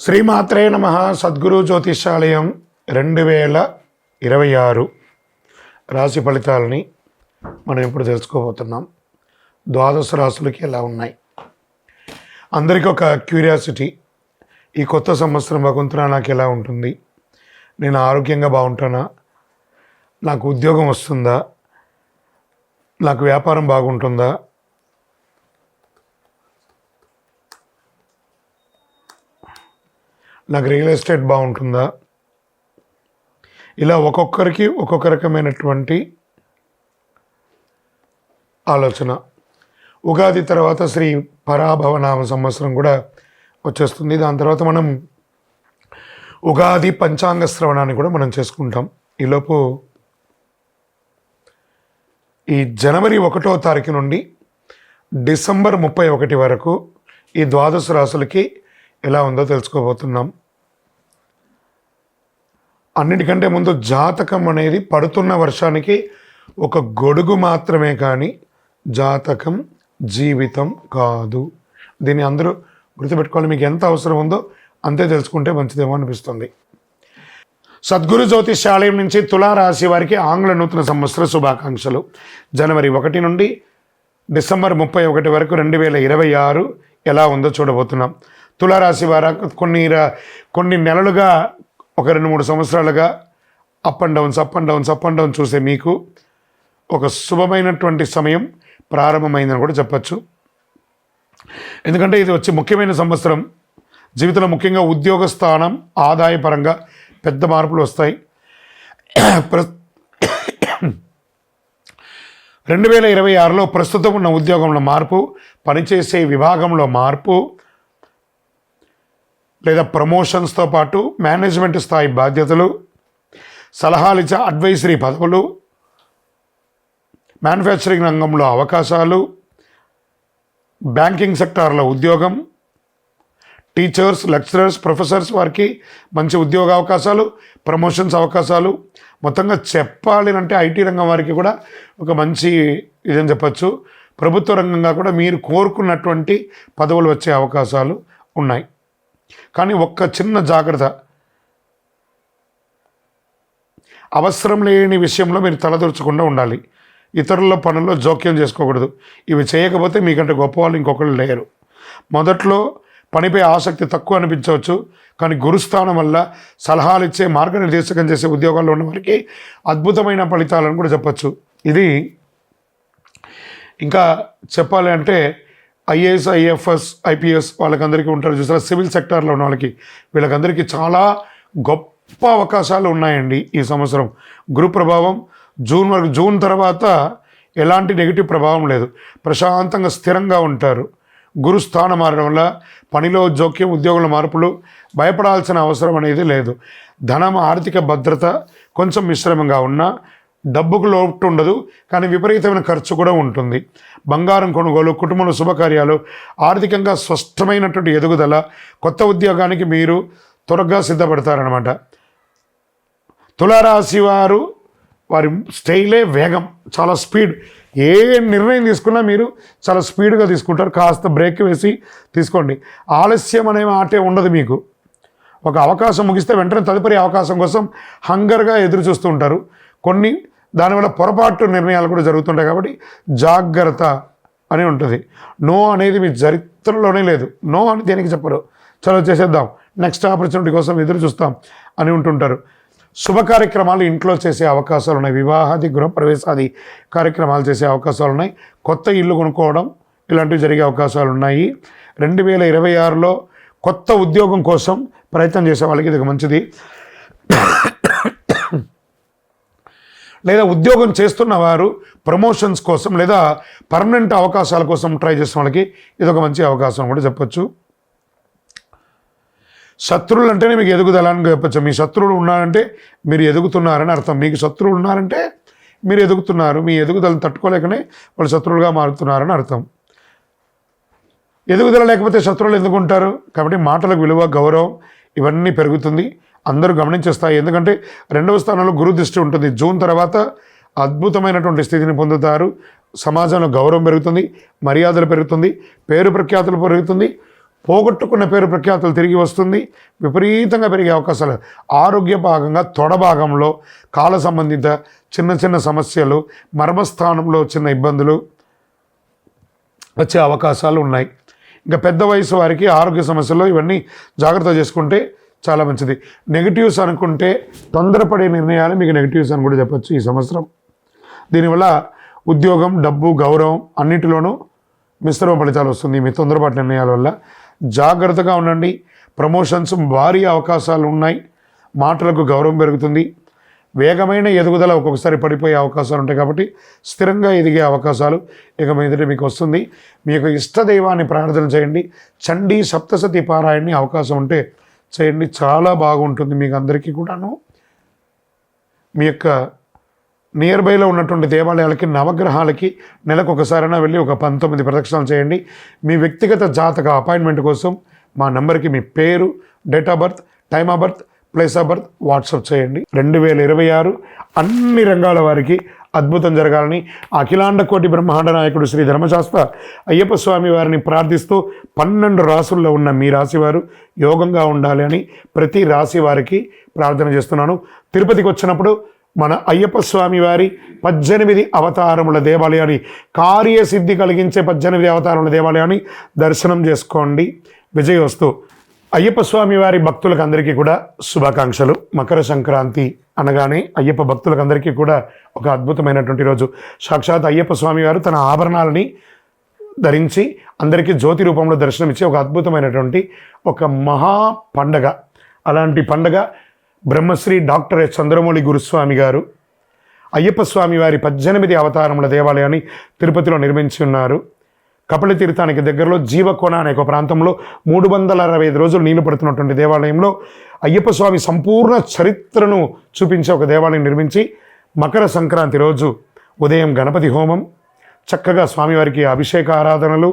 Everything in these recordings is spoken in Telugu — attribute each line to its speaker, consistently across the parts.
Speaker 1: శ్రీమాత్రే నమః. సద్గురు జ్యోతిషాలయం 2026 రాశి ఫలితాలని మనం ఇప్పుడు తెలుసుకోబోతున్నాం. ద్వాదశ రాశులకి ఎలా ఉన్నాయి? అందరికీ ఒక క్యూరియాసిటీ, ఈ కొత్త సంవత్సరం భగవంతుడా నాకు ఎలా ఉంటుంది? నేను ఆరోగ్యంగా బాగుంటానా? నాకు ఉద్యోగం వస్తుందా? నాకు వ్యాపారం బాగుంటుందా? నాకు రియల్ ఎస్టేట్ బాగుంటుందా? ఇలా ఒక్కొక్కరికి ఒక్కొక్క రకమైనటువంటి ఆలోచన. ఉగాది తర్వాత శ్రీ పరాభవనామ సంవత్సరం కూడా వచ్చేస్తుంది. దాని తర్వాత మనం ఉగాది పంచాంగ శ్రవణాన్ని కూడా మనం చేసుకుంటాం. ఈలోపు ఈ జనవరి 1వ తారీఖు నుండి డిసెంబర్ 31 వరకు ఈ ద్వాదశ రాశులకి ఎలా ఉందో తెలుసుకోబోతున్నాం. అన్నిటికంటే ముందు జాతకం అనేది పడుతున్న వర్షానికి ఒక గొడుగు మాత్రమే, కానీ జాతకం జీవితం కాదు. దీన్ని అందరూ గుర్తుపెట్టుకోవాలి. మీకు ఎంత అవసరం ఉందో అంతే తెలుసుకుంటే మంచిదేమో అనిపిస్తుంది. సద్గురు జ్యోతిషాలయం నుంచి తులారాశి వారికి ఆంగ్ల నూతన సంవత్సర శుభాకాంక్షలు. జనవరి 1 నుండి డిసెంబర్ 31 వరకు 2026 ఎలా ఉందో చూడబోతున్నాం. తులారాశి వారు కొన్ని నెలలుగా, ఒక 2-3 సంవత్సరాలుగా అప్ అండ్ డౌన్స్ చూసే మీకు ఒక శుభమైనటువంటి సమయం ప్రారంభమైందని కూడా చెప్పచ్చు. ఎందుకంటే ఇది వచ్చి ముఖ్యమైన సంవత్సరం. జీవితంలో ముఖ్యంగా ఉద్యోగ స్థానం, ఆదాయపరంగా పెద్ద మార్పులు వస్తాయి. 2026లో ప్రస్తుతం ఉన్న ఉద్యోగంలో మార్పు, పనిచేసే విభాగంలో మార్పు లేదా ప్రమోషన్స్తో పాటు మేనేజ్మెంట్ స్థాయి బాధ్యతలు, సలహాలు ఇచ్చే అడ్వైజరీ పదవులు, మ్యానుఫ్యాక్చరింగ్ రంగంలో అవకాశాలు, బ్యాంకింగ్ సెక్టార్లో ఉద్యోగం, టీచర్స్, లెక్చరర్స్, ప్రొఫెసర్స్ వారికి మంచి ఉద్యోగ అవకాశాలు, ప్రమోషన్స్ అవకాశాలు. మొత్తంగా చెప్పాలి అంటే ఐటీ రంగం వారికి కూడా ఒక మంచి ఇదని చెప్పచ్చు. ప్రభుత్వ రంగంగా కూడా మీరు కోరుకున్నటువంటి పదవులు వచ్చే అవకాశాలు ఉన్నాయి. కానీ ఒక్క చిన్న జాగ్రత్త, అవసరం లేని విషయంలో మీరు తలదూర్చకుండా ఉండాలి. ఇతరుల పనుల్లో జోక్యం చేసుకోకూడదు. ఇవి చేయకపోతే మీకంటే గొప్పవాళ్ళు ఇంకొకళ్ళు లేరు. మొదట్లో పనిపై ఆసక్తి తక్కువ అనిపించవచ్చు, కానీ గురుస్థానం వల్ల సలహాలు ఇచ్చే, మార్గనిర్దేశకం చేసే ఉద్యోగాల్లో ఉన్న వారికి అద్భుతమైన ఫలితాలను కూడా చెప్పచ్చు. ఇది ఇంకా చెప్పాలి అంటే ఐఏఎస్, ఐఎఫ్ఎస్, ఐపీఎస్ వాళ్ళకందరికీ ఉంటారు చూసారా, సివిల్ సెక్టార్లో ఉన్న వాళ్ళకి, వీళ్ళకందరికీ చాలా గొప్ప అవకాశాలు ఉన్నాయండి ఈ సంవత్సరం. గురు ప్రభావం జూన్ తర్వాత ఎలాంటి నెగిటివ్ ప్రభావం లేదు. ప్రశాంతంగా స్థిరంగా ఉంటారు. గురు స్థానం మారడం వల్ల పనిలో జోక్యం, ఉద్యోగుల మార్పులు, భయపడాల్సిన అవసరం అనేది లేదు. ధనం, ఆర్థిక భద్రత కొంచెం మిశ్రమంగా ఉన్నా డబ్బుకు లోటు ఉండదు, కానీ విపరీతమైన ఖర్చు కూడా ఉంటుంది. బంగారం కొనుగోలు, కుటుంబంలో శుభకార్యాలు, ఆర్థికంగా స్పష్టమైనటువంటి ఎదుగుదల, కొత్త ఉద్యోగానికి మీరు త్వరగా సిద్ధపడతారనమాట. తులారాశి వారి స్టైలే వేగం, చాలా స్పీడ్. ఏ నిర్ణయం తీసుకున్నా మీరు చాలా స్పీడ్గా తీసుకుంటారు. కాస్త బ్రేక్ వేసి తీసుకోండి. ఆలస్యం అనే మాటే ఉండదు మీకు. ఒక అవకాశం ముగిస్తే వెంటనే తదుపరి అవకాశం కోసం హంగర్గా ఎదురు చూస్తూ ఉంటారు. కొన్ని దానివల్ల పొరపాటు నిర్ణయాలు కూడా జరుగుతుంటాయి. కాబట్టి జాగ్రత్త అని ఉంటుంది. నో అనేది మీ చరిత్రలోనే లేదు. నో అని దేనికి చెప్పరు. చలో చేసేద్దాం, నెక్స్ట్ ఆపర్చునిటీ కోసం ఎదురు చూస్తాం అని ఉంటుంటారు. శుభ కార్యక్రమాలు ఇంట్లో చేసే అవకాశాలు ఉన్నాయి. వివాహాది, గృహప్రవేశాది కార్యక్రమాలు చేసే అవకాశాలు ఉన్నాయి. కొత్త ఇల్లు కొనుక్కోవడం ఇలాంటివి జరిగే అవకాశాలు ఉన్నాయి. 2026లో కొత్త ఉద్యోగం కోసం ప్రయత్నం చేసే వాళ్ళకి ఇది మంచిది. లేదా ఉద్యోగం చేస్తున్న వారు ప్రమోషన్స్ కోసం లేదా పర్మనెంట్ అవకాశాల కోసం ట్రై చేసిన వాళ్ళకి ఇదొక మంచి అవకాశం కూడా చెప్పచ్చు. శత్రువులు అంటేనే మీకు ఎదుగుదల అని చెప్పచ్చు. మీ శత్రువులు ఉన్నారంటే మీరు ఎదుగుతున్నారని అర్థం. మీకు శత్రువులు ఉన్నారంటే మీరు ఎదుగుతున్నారు. మీ ఎదుగుదలను తట్టుకోలేకనే వాళ్ళు శత్రువులుగా మారుతున్నారని అర్థం. ఎదుగుదల లేకపోతే శత్రువులు ఎందుకు ఉంటారు? కాబట్టి మాటలకు విలువ, గౌరవం ఇవన్నీ పెరుగుతుంది. అందరూ గమనించేస్తాయి. ఎందుకంటే 2వ స్థానంలో గురు దృష్టి ఉంటుంది. జూన్ తర్వాత అద్భుతమైనటువంటి స్థితిని పొందుతారు. సమాజంలో గౌరవం పెరుగుతుంది, మర్యాదలు పెరుగుతుంది, పేరు ప్రఖ్యాతులు పెరుగుతుంది, పోగొట్టుకున్న పేరు ప్రఖ్యాతులు తిరిగి వస్తుంది. విపరీతంగా పెరిగే అవకాశాలు. ఆరోగ్య భాగంగా తొడ భాగంలో కాల సంబంధిత చిన్న చిన్న సమస్యలు, మర్మస్థానంలో చిన్న ఇబ్బందులు వచ్చే అవకాశాలు ఉన్నాయి. ఇంకా పెద్ద వయసు వారికి ఆరోగ్య సమస్యలు ఇవన్నీ జాగ్రత్త చేసుకుంటే చాలా మంచిది. నెగిటివ్స్ అనుకుంటే తొందరపడే నిర్ణయాలు మీకు నెగిటివ్స్ అని కూడా చెప్పచ్చు ఈ సంవత్సరం. దీనివల్ల ఉద్యోగం, డబ్బు, గౌరవం అన్నిటిలోనూ మిశ్రమ ఫలితాలు వస్తుంది మీ తొందరపాటు నిర్ణయాల వల్ల. జాగ్రత్తగా ఉండండి. ప్రమోషన్స్ భారీ అవకాశాలు ఉన్నాయి. మాటలకు గౌరవం పెరుగుతుంది. వేగమైన ఎదుగుదల ఒక్కొక్కసారి పడిపోయే అవకాశాలు ఉంటాయి కాబట్టి స్థిరంగా ఎదిగే అవకాశాలు ఇక మీదట మీకు వస్తుంది. మీ యొక్క ఇష్టదైవాన్ని ప్రార్థన చేయండి. చండీ సప్తసతి పారాయణని అవకాశం ఉంటే చేయండి, చాలా బాగుంటుంది మీకు అందరికీ కూడాను. మీ యొక్క నియర్ బైలో ఉన్నటువంటి దేవాలయాలకి, నవగ్రహాలకి నెలకు ఒకసారైనా వెళ్ళి ఒక 19 ప్రదక్షిణాలు చేయండి. మీ వ్యక్తిగత జాతక అపాయింట్మెంట్ కోసం మా నెంబర్కి మీ పేరు, date of birth, time of birth, place of birth WhatsApp చేయండి. 2026 అన్ని రంగాల వారికి అద్భుతం జరగాలని అఖిలాండ కోటి బ్రహ్మాండ నాయకుడు శ్రీ ధర్మశాస్త్ర అయ్యప్ప స్వామి వారిని ప్రార్థిస్తూ 12 రాసుల్లో ఉన్న మీ రాశివారు యోగంగా ఉండాలి అని ప్రతి రాశి వారికి ప్రార్థన చేస్తున్నాను. తిరుపతికి వచ్చినప్పుడు మన అయ్యప్ప స్వామి వారి 18 అవతారముల దేవాలయాన్ని, కార్యసిద్ధి కలిగించే 18 అవతారముల దేవాలయాన్ని దర్శనం చేసుకోండి. విజయోస్తు. అయ్యప్ప స్వామి వారి భక్తులకు అందరికీ కూడా శుభాకాంక్షలు. మకర సంక్రాంతి అనగానే అయ్యప్ప భక్తులకు అందరికీ కూడా ఒక అద్భుతమైనటువంటి రోజు. సాక్షాత్ అయ్యప్ప స్వామి వారు తన ఆభరణాలని ధరించి అందరికీ జ్యోతి రూపంలో దర్శనమిచ్చే ఒక అద్భుతమైనటువంటి ఒక మహా పండగ. అలాంటి పండగ బ్రహ్మశ్రీ డాక్టర్ ఎస్ చంద్రమౌళి గురుస్వామి గారు అయ్యప్ప స్వామి వారి 18 అవతారముల దేవాలయాన్ని తిరుపతిలో నిర్మించి ఉన్నారు. కపిల తీర్థానికి దగ్గరలో జీవకోన అనే ఒక ప్రాంతంలో 365 రోజులు నీళ్లు పడుతున్నటువంటి దేవాలయంలో అయ్యప్ప స్వామి సంపూర్ణ చరిత్రను చూపించే ఒక దేవాలయం నిర్మించి మకర సంక్రాంతి రోజు ఉదయం గణపతి హోమం, చక్కగా స్వామివారికి అభిషేక ఆరాధనలు,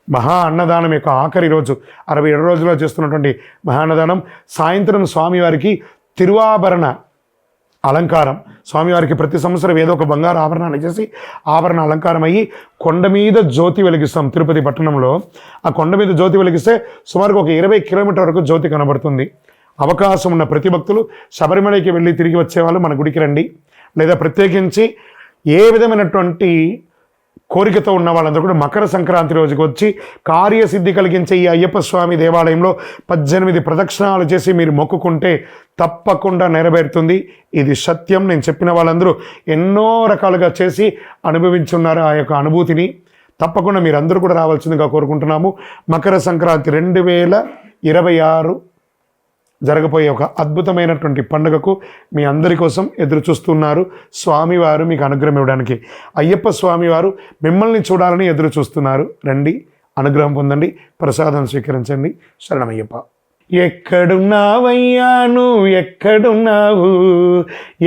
Speaker 1: మహా అన్నదానం యొక్క ఆఖరి రోజు 67 రోజుల్లో చేస్తున్నటువంటి మహా అన్నదానం, సాయంత్రం స్వామివారికి తిరువాభరణ అలంకారం. స్వామివారికి ప్రతి సంవత్సరం ఏదో ఒక బంగారు ఆభరణాన్ని చేసి ఆభరణ అలంకారం అయ్యి కొండ మీద జ్యోతి వెలిగిస్తాం. తిరుపతి పట్టణంలో ఆ కొండ మీద జ్యోతి వెలిగిస్తే సుమారుగా ఒక 20 కిలోమీటర్ వరకు జ్యోతి కనబడుతుంది. అవకాశం ఉన్న ప్రతి భక్తులు శబరిమలకి వెళ్ళి తిరిగి వచ్చేవాళ్ళు మన గుడికి రండి. లేదా ప్రత్యేకించి ఏ విధమైనటువంటి కోరికతో ఉన్న వాళ్ళందరూ కూడా మకర సంక్రాంతి రోజుకి వచ్చి కార్యసిద్ధి కలిగించే ఈ అయ్యప్ప స్వామి దేవాలయంలో 18 ప్రదక్షిణాలు చేసి మీరు మొక్కుకుంటే తప్పకుండా నెరవేరుతుంది. ఇది సత్యం. నేను చెప్పిన వాళ్ళందరూ ఎన్నో రకాలుగా చేసి అనుభవించున్నారు ఆ యొక్క అనుభూతిని. తప్పకుండా మీరందరూ కూడా రావాల్సిందిగా కోరుకుంటున్నాము. మకర సంక్రాంతి 2026 జరగబోయే ఒక అద్భుతమైనటువంటి పండుగకు మీ అందరి కోసం ఎదురు చూస్తున్నారు. స్వామివారు మీకు అనుగ్రహం ఇవ్వడానికి, అయ్యప్ప స్వామివారు మిమ్మల్ని చూడాలని ఎదురు చూస్తున్నారు. రండి, అనుగ్రహం పొందండి, ప్రసాదం స్వీకరించండి. శరణమయ్యప్ప. ఎక్కడున్నావయ్యా నువ్వు ఎక్కడున్నావు,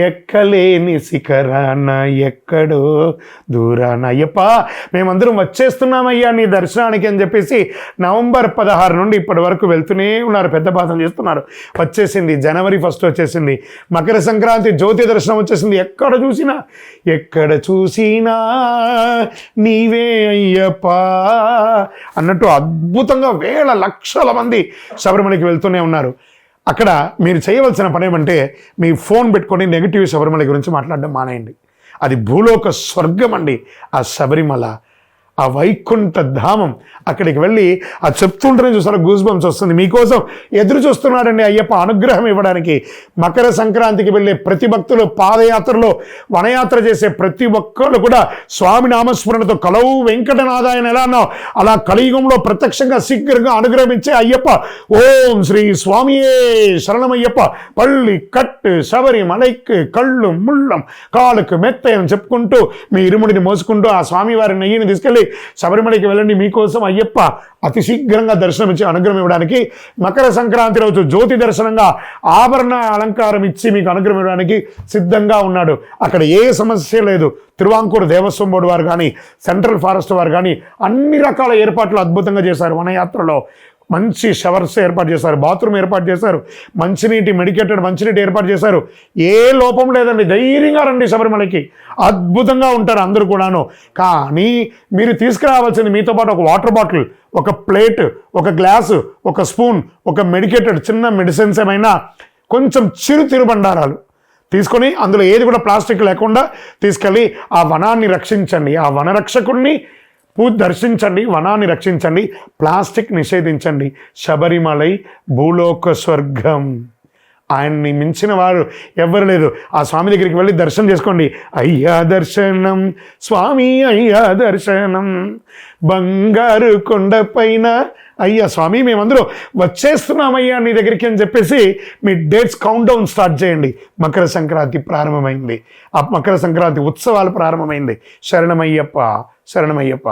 Speaker 1: ఎక్కలేని శిఖరాన ఎక్కడో దూరాన. అయ్యప్ప మేమందరం వచ్చేస్తున్నామయ్యా నీ దర్శనానికి అని చెప్పేసి నవంబర్ 16 నుండి ఇప్పటి వరకు వెళ్తూనే ఉన్నారు. పెద్ద బాధం చేస్తున్నారు. వచ్చేసింది జనవరి 1 వచ్చేసింది. మకర సంక్రాంతి జ్యోతి దర్శనం వచ్చేసింది. ఎక్కడ చూసినా నీవే అయ్యప్ప అన్నట్టు అద్భుతంగా వేల లక్షల మంది శబరిమలకి వెళ్తూనే ఉన్నారు. అక్కడ మీరు చేయవలసిన పని ఏమంటే మీ ఫోన్ పెట్టుకొని నెగిటివ్ శబరిమల గురించి మాట్లాడడం మానేయండి. అది భూలోక స్వర్గం అండి ఆ శబరిమల, ఆ వైకుంఠ ధామం. అక్కడికి వెళ్ళి ఆ చెప్తుంటేనే చూసారా గూస్ బంప్స్ వస్తుంది. మీకోసం ఎదురు చూస్తున్నాడండి అయ్యప్ప అనుగ్రహం ఇవ్వడానికి. మకర సంక్రాంతికి వెళ్ళే ప్రతి భక్తులు, పాదయాత్రలో వనయాత్ర చేసే ప్రతి ఒక్కళ్ళు కూడా స్వామి నామస్మరణతో కలవు వెంకటనాథాయన ఎలా అన్నావు అలా కలియుగంలో ప్రత్యక్షంగా శీఘ్రంగా అనుగ్రహించే అయ్యప్ప. ఓం శ్రీ స్వామియే శరణమయ్యప్ప. పళ్ళి కట్టు శబరిమలైకి కళ్ళు ముళ్ళం కాళ్ళకు మెత్తయం చెప్పుకుంటూ మీ ఇరుముడిని మోసుకుంటూ ఆ స్వామివారి నెయ్యిని తీసుకెళ్ళి శబరిమలకి వెళ్ళండి. మీకోసం అయ్యప్ప అతి శీఘ్రంగా దర్శనం ఇచ్చి అనుగ్రహం ఇవ్వడానికి మకర సంక్రాంతి రోజు జ్యోతి దర్శనంగా ఆభరణ అలంకారం ఇచ్చి మీకు అనుగ్రహం ఇవ్వడానికి సిద్ధంగా ఉన్నాడు. అక్కడ ఏ సమస్య లేదు. తిరువాంకూరు దేవస్వం బోర్డు వారు కానీ, సెంట్రల్ ఫారెస్ట్ వారు కానీ అన్ని రకాల ఏర్పాట్లు అద్భుతంగా చేశారు. వనయాత్రలో మంచి షవర్స్ ఏర్పాటు చేశారు, బాత్రూమ్ ఏర్పాటు చేశారు, మంచినీటి మెడికేటెడ్ మంచినీటి ఏర్పాటు చేశారు. ఏ లోపం లేదండి. ధైర్యంగా రండి శబరిమలకి, అద్భుతంగా ఉంటారు అందరూ కూడాను. కానీ మీరు తీసుకురావాల్సింది మీతో పాటు ఒక వాటర్ బాటిల్, ఒక ప్లేట్, ఒక గ్లాసు, ఒక స్పూన్, ఒక మెడికేటెడ్ చిన్న మెడిసిన్స్ ఏమైనా, కొంచెం చిరు తిరుబండారాలు తీసుకొని అందులో ఏది కూడా ప్లాస్టిక్ లేకుండా తీసుకెళ్ళి ఆ వనాన్ని రక్షించండి, ఆ వనరక్షకుడిని దర్శించండి, వనాన్ని రక్షించండి, ప్లాస్టిక్ నిషేధించండి. శబరిమలై భూలోక స్వర్గం, ఆయన్ని మించిన వారు ఎవ్వరు లేరు. ఆ స్వామి దగ్గరికి వెళ్ళి దర్శనం చేసుకోండి. అయ్యా దర్శనం స్వామి, అయ్యా దర్శనం బంగారు కొండపైన. అయ్యా స్వామి మేమందరూ వచ్చేస్తున్నామయ్యా నీ దగ్గరికి అని చెప్పేసి మీ డేట్స్ కౌంట్ డౌన్ స్టార్ట్ చేయండి. మకర సంక్రాంతి ప్రారంభమైంది, ఆ మకర సంక్రాంతి ఉత్సవాలు ప్రారంభమైంది. శరణమయ్యప్ప, శరణమయ్యప్ప.